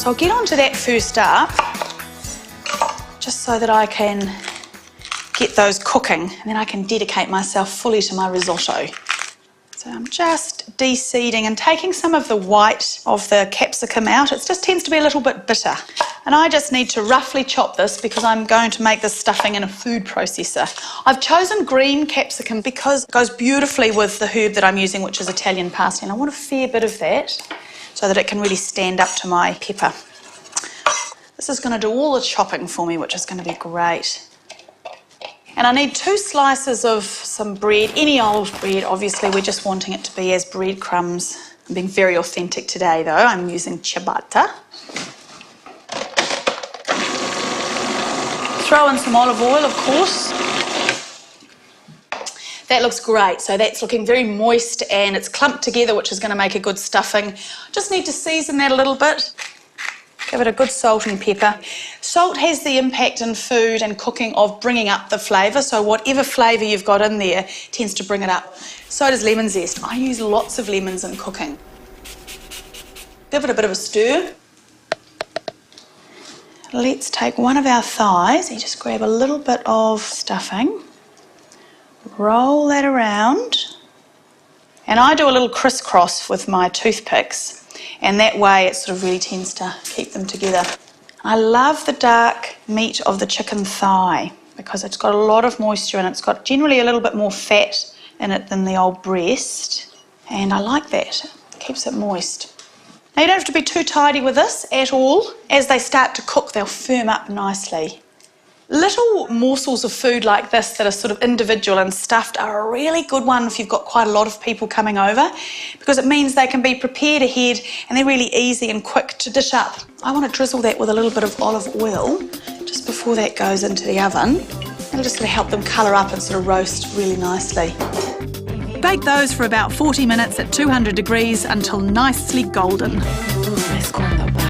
So I'll get onto that first up, just so that I can get those cooking, and then I can dedicate myself fully to my risotto. So I'm just de-seeding and taking some of the white of the capsicum out. It just tends to be a little bit bitter. And I just need to roughly chop this because I'm going to make this stuffing in a food processor. I've chosen green capsicum because it goes beautifully with the herb that I'm using, which is Italian parsley. And I want a fair bit of that so that it can really stand up to my pepper. This is going to do all the chopping for me, which is going to be great. And I need 2 slices of some bread, any old bread. Obviously, we're just wanting it to be as breadcrumbs. I'm being very authentic today, though. I'm using ciabatta. Throw in some olive oil, of course. That looks great. So that's looking very moist and it's clumped together, which is going to make a good stuffing. Just need to season that a little bit. Give it a good salt and pepper. Salt has the impact in food and cooking of bringing up the flavour, so whatever flavour you've got in there tends to bring it up. So does lemon zest. I use lots of lemons in cooking. Give it a bit of a stir. Let's take one of our thighs. You just grab a little bit of stuffing. Roll that around. And I do a little crisscross with my toothpicks. And that way it sort of really tends to keep them together. I love the dark meat of the chicken thigh because it's got a lot of moisture and it's got generally a little bit more fat in it than the old breast. And I like that. It keeps it moist. Now you don't have to be too tidy with this at all. As they start to cook, they'll firm up nicely. Little morsels of food like this that are sort of individual and stuffed are a really good one if you've got quite a lot of people coming over because it means they can be prepared ahead and they're really easy and quick to dish up. I want to drizzle that with a little bit of olive oil just before that goes into the oven. It'll just help them colour up and sort of roast really nicely. Bake those for about 40 minutes at 200 degrees until nicely golden. Ooh, that's gone though.